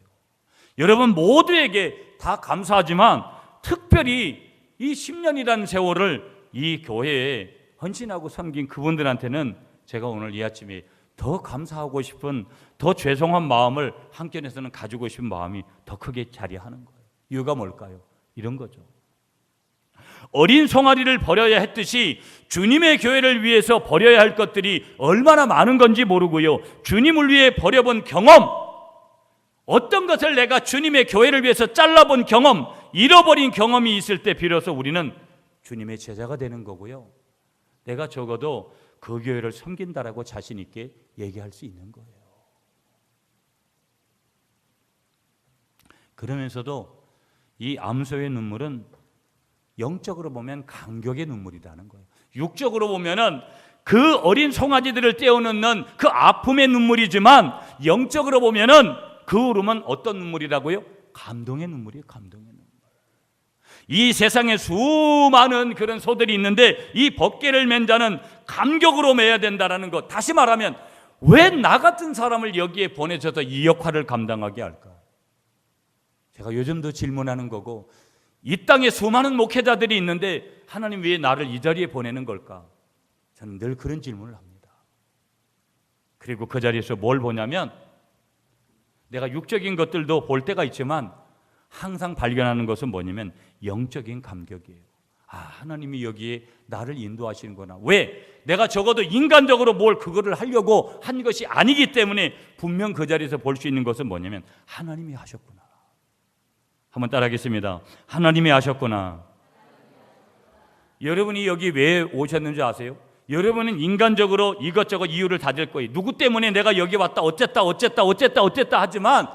Speaker 1: 여러분 모두에게 다 감사하지만 특별히 이 10년이라는 세월을 이 교회에 헌신하고 섬긴 그분들한테는 제가 오늘 이 아침에 더 감사하고 싶은, 더 죄송한 마음을 한켠에서는 가지고 싶은 마음이 더 크게 자리하는 거예요. 이유가 뭘까요? 이런 거죠. 어린 송아리를 버려야 했듯이 주님의 교회를 위해서 버려야 할 것들이 얼마나 많은 건지 모르고요, 주님을 위해 버려본 경험, 어떤 것을 내가 주님의 교회를 위해서 잘라본 경험, 잃어버린 경험이 있을 때 비로소 우리는 주님의 제자가 되는 거고요, 내가 적어도 그 교회를 섬긴다라고 자신 있게 얘기할 수 있는 거예요. 그러면서도 이 암소의 눈물은 영적으로 보면 감격의 눈물이라는 거예요. 육적으로 보면은 그 어린 송아지들을 떼어놓는 그 아픔의 눈물이지만, 영적으로 보면은 그 울음은 어떤 눈물이라고요? 감동의 눈물이에요. 감동의 눈물. 이 세상에 수많은 그런 소들이 있는데 이 법궤를 맨 자는 감격으로 매야 된다는 것. 다시 말하면 왜 나 같은 사람을 여기에 보내줘서 이 역할을 감당하게 할까? 제가 요즘도 질문하는 거고, 이 땅에 수많은 목회자들이 있는데 하나님 왜 나를 이 자리에 보내는 걸까? 저는 늘 그런 질문을 합니다. 그리고 그 자리에서 뭘 보냐면, 내가 육적인 것들도 볼 때가 있지만 항상 발견하는 것은 뭐냐면 영적인 감격이에요. 아, 하나님이 여기에 나를 인도하시는구나. 왜? 내가 적어도 인간적으로 뭘 그거를 하려고 한 것이 아니기 때문에 분명 그 자리에서 볼 수 있는 것은 뭐냐면 하나님이 하셨구나. 한번 따라하겠습니다. 하나님이 하셨구나. 여러분이 여기 왜 오셨는지 아세요? 여러분은 인간적으로 이것저것 이유를 다 댈 거예요. 누구 때문에 내가 여기 왔다 어쨌다 하지만,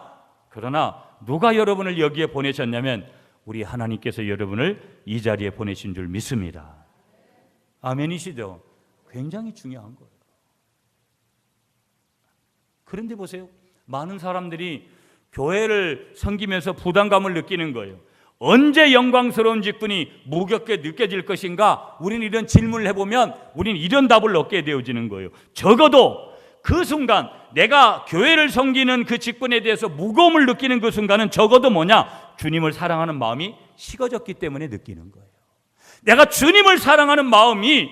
Speaker 1: 그러나 누가 여러분을 여기에 보내셨냐면 우리 하나님께서 여러분을 이 자리에 보내신 줄 믿습니다. 아멘이시죠? 굉장히 중요한 거예요. 그런데 보세요, 많은 사람들이 교회를 섬기면서 부담감을 느끼는 거예요. 언제 영광스러운 직분이 무겁게 느껴질 것인가? 우리는 이런 질문을 해보면 우리는 이런 답을 얻게 되어지는 거예요. 적어도 그 순간 내가 교회를 섬기는 그 직분에 대해서 무거움을 느끼는 그 순간은 적어도 뭐냐? 주님을 사랑하는 마음이 식어졌기 때문에 느끼는 거예요. 내가 주님을 사랑하는 마음이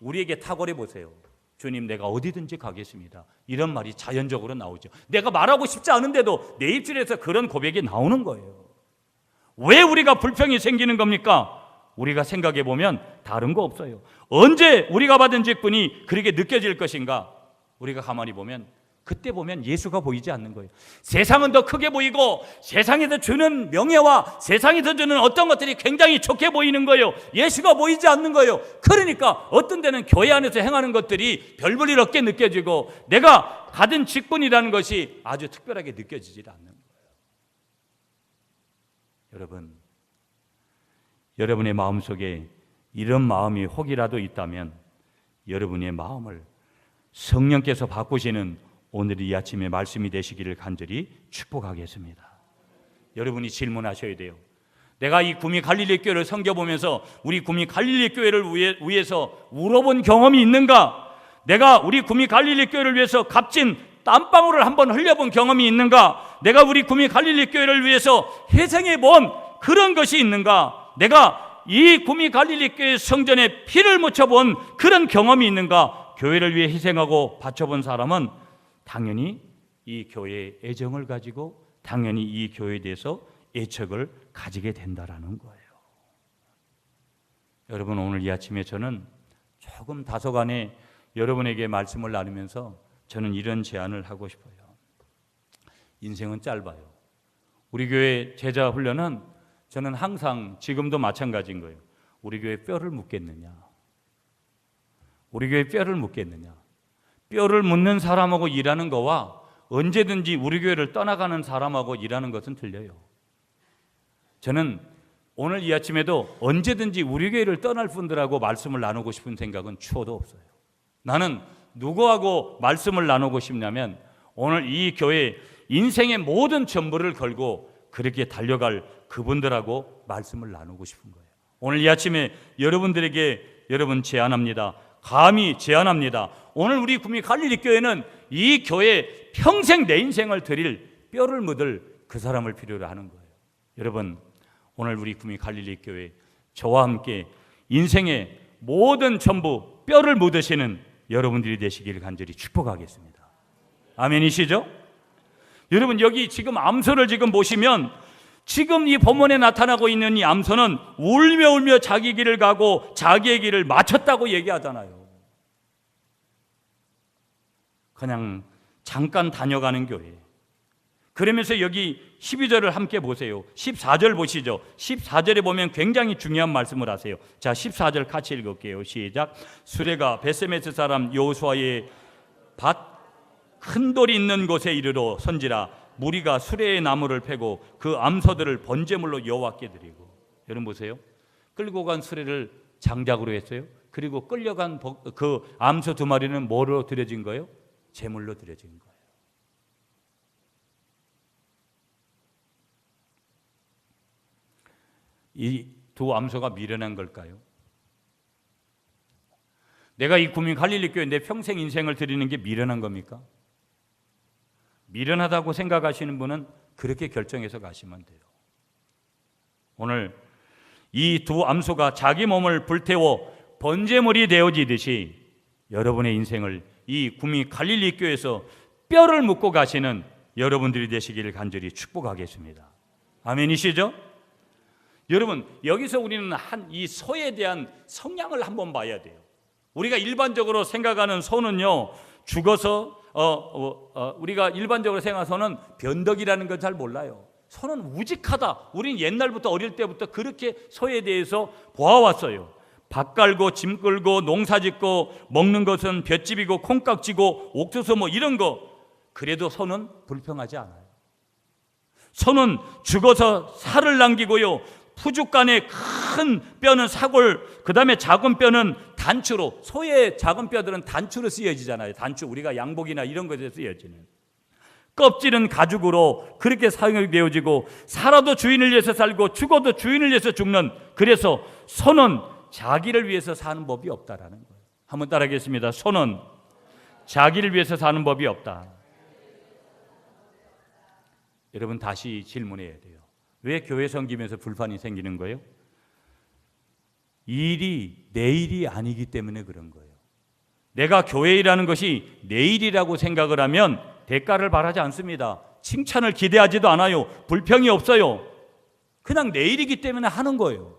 Speaker 1: 우리에게 탁월해 보세요. 주님, 내가 어디든지 가겠습니다. 이런 말이 자연적으로 나오죠. 내가 말하고 싶지 않은데도 내 입술에서 그런 고백이 나오는 거예요. 왜 우리가 불평이 생기는 겁니까? 우리가 생각해 보면 다른 거 없어요. 언제 우리가 받은 직분이 그렇게 느껴질 것인가? 우리가 가만히 보면 그때 보면 예수가 보이지 않는 거예요. 세상은 더 크게 보이고 세상에서 주는 명예와 세상에서 주는 어떤 것들이 굉장히 좋게 보이는 거예요. 예수가 보이지 않는 거예요. 그러니까 어떤 데는 교회 안에서 행하는 것들이 별 볼일 없게 느껴지고 내가 받은 직분이라는 것이 아주 특별하게 느껴지지 않는 거예요. 여러분, 여러분의 마음속에 이런 마음이 혹이라도 있다면 여러분의 마음을 성령께서 바꾸시는 오늘 이 아침의 말씀이 되시기를 간절히 축복하겠습니다. 여러분이 질문하셔야 돼요. 내가 이 구미 갈릴리 교회를 섬겨보면서 우리 구미 갈릴리 교회를 위해서 울어본 경험이 있는가? 내가 우리 구미 갈릴리 교회를 위해서 값진 땀방울을 한번 흘려본 경험이 있는가? 내가 우리 구미 갈릴리 교회를 위해서 희생해 본 그런 것이 있는가? 내가 이 구미 갈릴리 교회 성전에 피를 묻혀본 그런 경험이 있는가? 교회를 위해 희생하고 바쳐본 사람은 당연히 이 교회의 애정을 가지고 당연히 이 교회에 대해서 애착을 가지게 된다라는 거예요. 여러분, 오늘 이 아침에 저는 조금 다소간에 여러분에게 말씀을 나누면서 저는 이런 제안을 하고 싶어요. 인생은 짧아요. 우리 교회 제자 훈련은 저는 항상 지금도 마찬가지인 거예요. 우리 교회 뼈를 묻겠느냐? 우리 교회 뼈를 묻겠느냐? 뼈를 묻는 사람하고 일하는 거와 언제든지 우리 교회를 떠나가는 사람하고 일하는 것은 틀려요. 저는 오늘 이 아침에도 언제든지 우리 교회를 떠날 분들하고 말씀을 나누고 싶은 생각은 추호도 없어요. 나는 누구하고 말씀을 나누고 싶냐면 오늘 이 교회 인생의 모든 전부를 걸고 그렇게 달려갈 그분들하고 말씀을 나누고 싶은 거예요. 오늘 이 아침에 여러분들에게 제안합니다. 감히 제안합니다. 오늘 우리 구미 갈릴리 교회는 이 교회에 평생 내 인생을 드릴 뼈를 묻을 그 사람을 필요로 하는 거예요. 여러분, 오늘 우리 구미 갈릴리 교회 저와 함께 인생의 모든 전부 뼈를 묻으시는 여러분들이 되시기를 간절히 축복하겠습니다. 아멘이시죠? 여러분, 여기 지금 암소를 지금 보시면 지금 이 본문에 나타나고 있는 이 암소는 울며 자기 길을 가고 자기의 길을 마쳤다고 얘기하잖아요. 그냥 잠깐 다녀가는 교회. 그러면서 여기 12절을 함께 보세요. 14절 보시죠. 14절에 보면 굉장히 중요한 말씀을 하세요. 자, 14절 같이 읽을게요. 시작. 수레가 베세메스 사람 여호수아의 밭 큰 돌이 있는 곳에 이르러 선지라 무리가 수레의 나무를 패고 그 암소들을 번제물로 여호와께 드리고. 여러분 보세요. 끌고 간 수레를 장작으로 했어요. 그리고 끌려간 그 암소 두 마리는 뭐로 드려진 거예요? 제물로 드려진 거예요. 이 두 암소가 미련한 걸까요? 내가 이 구미 갈릴리 교회 내 평생 인생을 드리는 게 미련한 겁니까? 미련하다고 생각하시는 분은 그렇게 결정해서 가시면 돼요. 오늘 이 두 암소가 자기 몸을 불태워 번제물이 되어지듯이 여러분의 인생을 이 구미 갈릴리 교회에서 뼈를 묻고 가시는 여러분들이 되시기를 간절히 축복하겠습니다. 아멘이시죠? 여러분, 여기서 우리는 이 소에 대한 성향을 한번 봐야 돼요. 우리가 일반적으로 생각하는 소는요, 죽어서 우리가 일반적으로 생각하는 소는 변덕이라는 걸 잘 몰라요. 소는 우직하다. 우린 옛날부터 어릴 때부터 그렇게 소에 대해서 보아왔어요. 밥 갈고 짐 끌고 농사 짓고 먹는 것은 볏집이고 콩깍지고 옥수수 뭐 이런 거. 그래도 소는 불평하지 않아요. 소는 죽어서 살을 남기고요, 푸죽간의 큰 뼈는 사골, 그 다음에 작은 뼈는 단추로, 소의 작은 뼈들은 단추로 쓰여지잖아요. 단추, 우리가 양복이나 이런 것에 쓰여지는. 껍질은 가죽으로 그렇게 사용이 되어지고, 살아도 주인을 위해서 살고 죽어도 주인을 위해서 죽는, 그래서 소는 자기를 위해서 사는 법이 없다라는 거예요. 한번 따라하겠습니다. 소는 자기를 위해서 사는 법이 없다. 여러분, 다시 질문해야 돼요. 왜 교회 섬기면서 불판이 생기는 거예요? 일이 내 일이 아니기 때문에 그런 거예요. 내가 교회 일하는 것이 내 일이라고 생각을 하면 대가를 바라지 않습니다. 칭찬을 기대하지도 않아요. 불평이 없어요. 그냥 내 일이기 때문에 하는 거예요.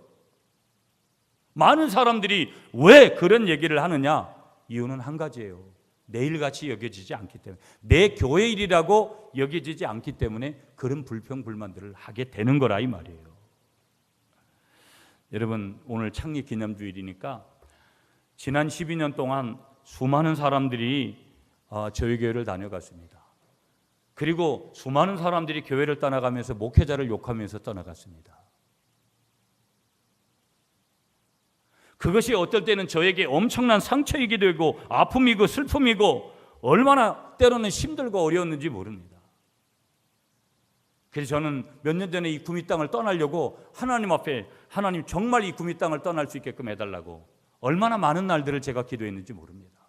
Speaker 1: 많은 사람들이 왜 그런 얘기를 하느냐? 이유는 한 가지예요. 내 일같이 여겨지지 않기 때문에, 내 교회 일이라고 여겨지지 않기 때문에 그런 불평 불만들을 하게 되는 거라 이 말이에요. 여러분, 오늘 창립 기념주일이니까 지난 12년 동안 수많은 사람들이 저희 교회를 다녀갔습니다. 그리고 수많은 사람들이 교회를 떠나가면서 목회자를 욕하면서 떠나갔습니다. 그것이 어떨 때는 저에게 엄청난 상처이기도 하고 아픔이고 슬픔이고 얼마나 때로는 힘들고 어려웠는지 모릅니다. 그래서 저는 몇 년 전에 이 구미 땅을 떠나려고 하나님 앞에, 하나님 정말 이 구미 땅을 떠날 수 있게끔 해달라고 얼마나 많은 날들을 제가 기도했는지 모릅니다.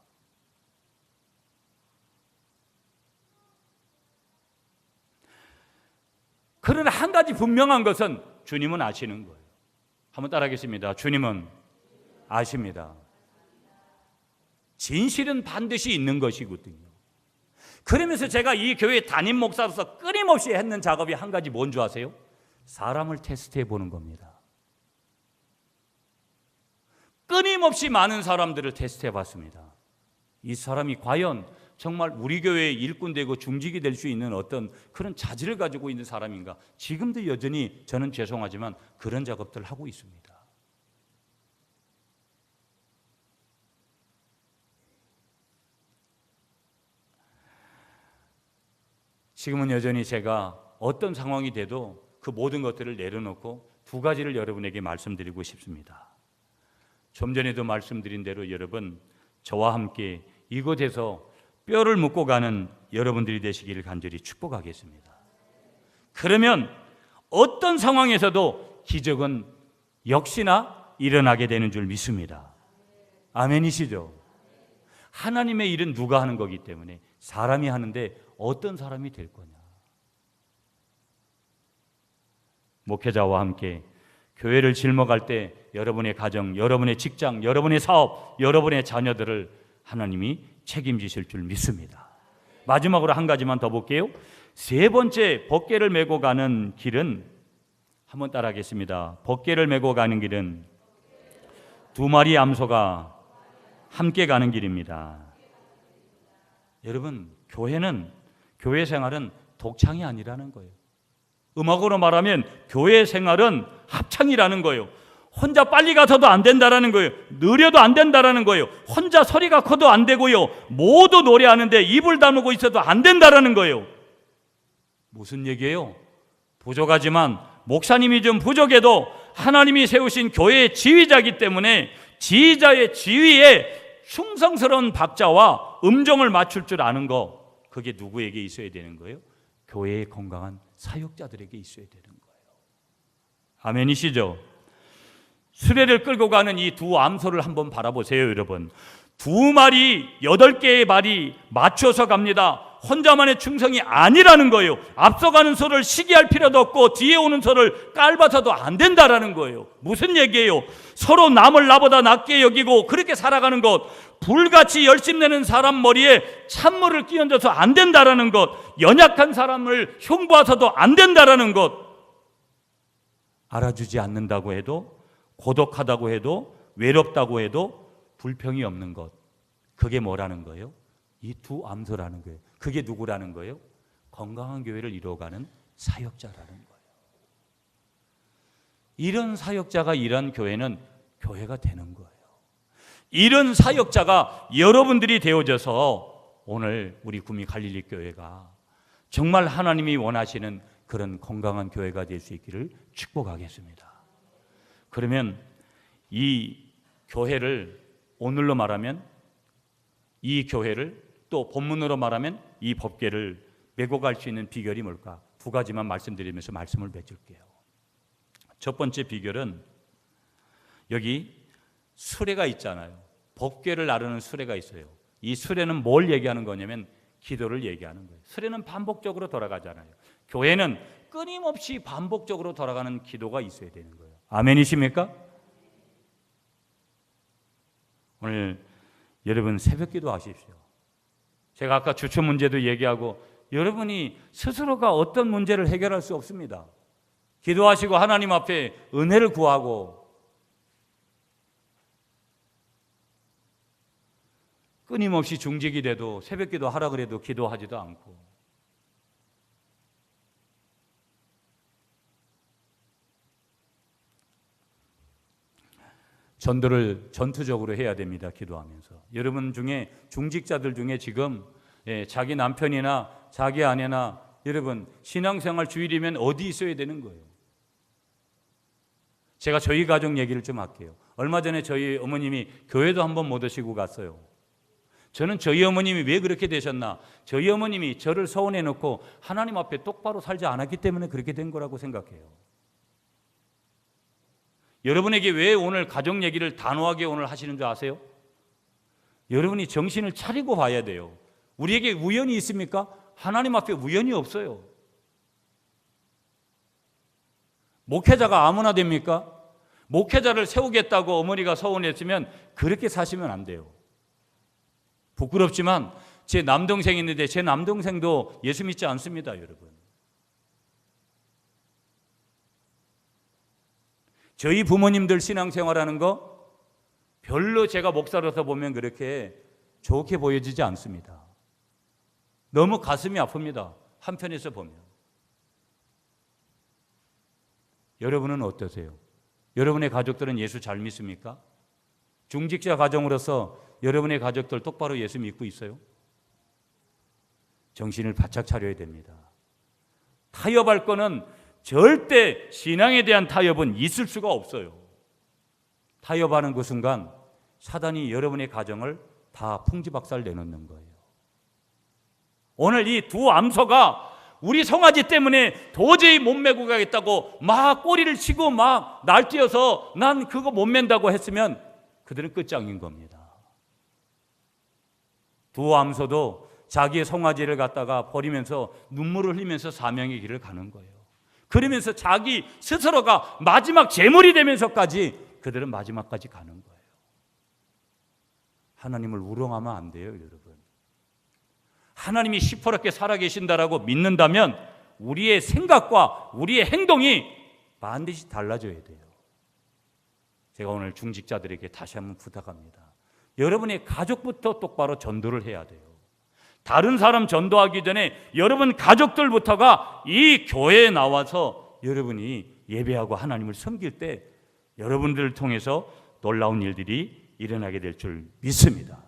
Speaker 1: 그러나 한 가지 분명한 것은 주님은 아시는 거예요. 한번 따라하겠습니다. 주님은 아십니다. 진실은 반드시 있는 것이거든요. 그러면서 제가 이 교회 담임 목사로서 끊임없이 했는 작업이 한 가지 뭔지 아세요? 사람을 테스트해 보는 겁니다. 끊임없이 많은 사람들을 테스트해 봤습니다. 이 사람이 과연 정말 우리 교회의 일꾼 되고 중직이 될 수 있는 어떤 그런 자질을 가지고 있는 사람인가? 지금도 여전히 저는 죄송하지만 그런 작업들을 하고 있습니다. 지금은 여전히 제가 어떤 상황이 돼도 그 모든 것들을 내려놓고 두 가지를 여러분에게 말씀드리고 싶습니다. 좀 전에도 말씀드린 대로 여러분, 저와 함께 이곳에서 뼈를 묻고 가는 여러분들이 되시기를 간절히 축복하겠습니다. 그러면 어떤 상황에서도 기적은 역시나 일어나게 되는 줄 믿습니다. 아멘이시죠? 하나님의 일은 누가 하는 거기 때문에 사람이 하는데 어떤 사람이 될 거냐. 목회자와 함께 교회를 짊어갈 때 여러분의 가정, 여러분의 직장, 여러분의 사업, 여러분의 자녀들을 하나님이 책임지실 줄 믿습니다. 마지막으로 한 가지만 더 볼게요. 세 번째, 법궤를 메고 가는 길은, 한번 따라하겠습니다. 법궤를 메고 가는 길은 두 마리 암소가 함께 가는 길입니다. 여러분, 교회 생활은 독창이 아니라는 거예요. 음악으로 말하면 교회 생활은 합창이라는 거예요. 혼자 빨리 가서도 안 된다라는 거예요. 느려도 안 된다라는 거예요. 혼자 소리가 커도 안 되고요. 모두 노래하는데 입을 다물고 있어도 안 된다라는 거예요. 무슨 얘기예요? 부족하지만 목사님이 좀 부족해도 하나님이 세우신 교회의 지휘자이기 때문에 지휘자의 지휘에 충성스러운 박자와 음정을 맞출 줄 아는 거, 그게 누구에게 있어야 되는 거예요? 교회의 건강한 사역자들에게 있어야 되는 거예요. 아멘이시죠? 수레를 끌고 가는 이 두 암소를 한번 바라보세요, 여러분. 두 마리, 8개의 말이 맞춰서 갑니다. 혼자만의 충성이 아니라는 거예요. 앞서가는 소를 시기할 필요도 없고 뒤에 오는 소를 깔봐서도 안 된다라는 거예요. 무슨 얘기예요? 서로 남을 나보다 낮게 여기고 그렇게 살아가는 것, 불같이 열심내는 사람 머리에 찬물을 끼얹어서 안 된다라는 것, 연약한 사람을 흉보아서도 안 된다라는 것, 알아주지 않는다고 해도, 고독하다고 해도, 외롭다고 해도 불평이 없는 것, 그게 뭐라는 거예요? 이 두 암소라는 거예요. 그게 누구라는 거예요? 건강한 교회를 이루어가는 사역자라는 거예요. 이런 사역자가 일한 교회는 교회가 되는 거예요. 이런 사역자가 여러분들이 되어져서 오늘 우리 구미 갈릴리 교회가 정말 하나님이 원하시는 그런 건강한 교회가 될 수 있기를 축복하겠습니다. 그러면 이 교회를, 오늘로 말하면 이 교회를, 또 본문으로 말하면 이 법궤를 메고 갈 수 있는 비결이 뭘까? 두 가지만 말씀드리면서 말씀을 맺을게요. 첫 번째 비결은 여기 수레가 있잖아요. 법궤를 나르는 수레가 있어요. 이 수레는 뭘 얘기하는 거냐면 기도를 얘기하는 거예요. 수레는 반복적으로 돌아가잖아요. 교회는 끊임없이 반복적으로 돌아가는 기도가 있어야 되는 거예요. 아멘이십니까? 오늘 여러분 새벽기도 하십시오. 제가 아까 주춤 문제도 얘기하고, 여러분이 스스로가 어떤 문제를 해결할 수 없습니다. 기도하시고 하나님 앞에 은혜를 구하고 끊임없이 중직이 돼도 새벽기도 하라 그래도 기도하지도 않고, 전도를 전투적으로 해야 됩니다. 기도하면서. 여러분 중에 중직자들 중에 지금 자기 남편이나 자기 아내나 여러분 신앙생활 주일이면 어디 있어야 되는 거예요? 제가 저희 가족 얘기를 좀 할게요. 얼마 전에 저희 어머님이 교회도 한번 못 오시고 갔어요. 저는 저희 어머님이 왜 그렇게 되셨나? 저희 어머님이 저를 서원해 놓고 하나님 앞에 똑바로 살지 않았기 때문에 그렇게 된 거라고 생각해요. 여러분에게 왜 오늘 가족 얘기를 단호하게 오늘 하시는 줄 아세요? 여러분이 정신을 차리고 봐야 돼요. 우리에게 우연이 있습니까? 하나님 앞에 우연이 없어요. 목회자가 아무나 됩니까? 목회자를 세우겠다고 어머니가 서운했으면 그렇게 사시면 안 돼요. 부끄럽지만 제 남동생이 있는데 제 남동생도 예수 믿지 않습니다, 여러분. 저희 부모님들 신앙생활하는 거 별로 제가 목사로서 보면 그렇게 좋게 보여지지 않습니다. 너무 가슴이 아픕니다. 한편에서 보면. 여러분은 어떠세요? 여러분의 가족들은 예수 잘 믿습니까? 중직자 가정으로서 여러분의 가족들 똑바로 예수 믿고 있어요? 정신을 바짝 차려야 됩니다. 타협할 거는 절대 신앙에 대한 타협은 있을 수가 없어요. 타협하는 그 순간 사단이 여러분의 가정을 다 풍지박살 내놓는 거예요. 오늘 이 두 암소가 우리 송아지 때문에 도저히 못 메고 가겠다고 막 꼬리를 치고 막 날뛰어서 난 그거 못 맨다고 했으면 그들은 끝장인 겁니다. 두 암소도 자기의 송아지를 갖다가 버리면서 눈물을 흘리면서 사명의 길을 가는 거예요. 그러면서 자기 스스로가 마지막 제물이 되면서까지 그들은 마지막까지 가는 거예요. 하나님을 우롱하면 안 돼요, 여러분. 하나님이 시퍼렇게 살아계신다라고 믿는다면 우리의 생각과 우리의 행동이 반드시 달라져야 돼요. 제가 오늘 중직자들에게 다시 한번 부탁합니다. 여러분의 가족부터 똑바로 전도를 해야 돼요. 다른 사람 전도하기 전에 여러분 가족들부터가 이 교회에 나와서 여러분이 예배하고 하나님을 섬길 때 여러분들을 통해서 놀라운 일들이 일어나게 될 줄 믿습니다.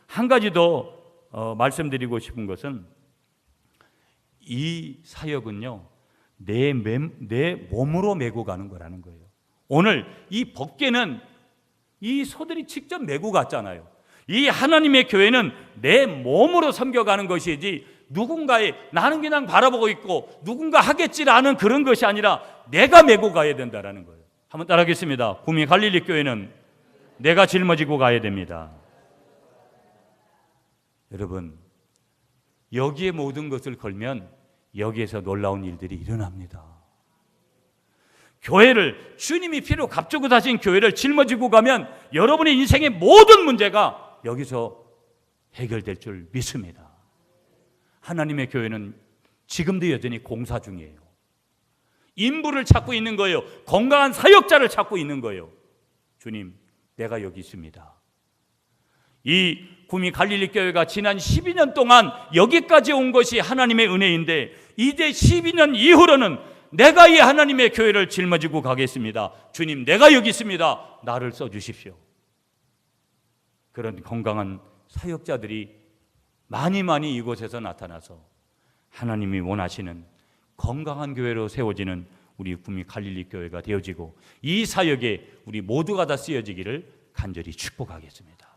Speaker 1: 한 가지 더 말씀드리고 싶은 것은 이 사역은요, 내 몸으로 메고 가는 거라는 거예요. 오늘 이 법궤는 이 소들이 직접 메고 갔잖아요. 이 하나님의 교회는 내 몸으로 섬겨가는 것이지 누군가의 나는 그냥 바라보고 있고 누군가 하겠지라는 그런 것이 아니라 내가 메고 가야 된다는 거예요. 한번 따라하겠습니다. 구미 갈릴리 교회는 내가 짊어지고 가야 됩니다. 여러분, 여기에 모든 것을 걸면 여기에서 놀라운 일들이 일어납니다. 교회를, 주님이 피로 값주고 사신 교회를 짊어지고 가면 여러분의 인생의 모든 문제가 여기서 해결될 줄 믿습니다. 하나님의 교회는 지금도 여전히 공사 중이에요. 인부를 찾고 있는 거예요. 건강한 사역자를 찾고 있는 거예요. 주님, 내가 여기 있습니다. 이 구미 갈릴리 교회가 지난 12년 동안 여기까지 온 것이 하나님의 은혜인데 이제 12년 이후로는 내가 이 하나님의 교회를 짊어지고 가겠습니다. 주님, 내가 여기 있습니다. 나를 써주십시오. 그런 건강한 사역자들이 많이 이곳에서 나타나서 하나님이 원하시는 건강한 교회로 세워지는 우리 구미 갈릴리 교회가 되어지고 이 사역에 우리 모두가 다 쓰여지기를 간절히 축복하겠습니다.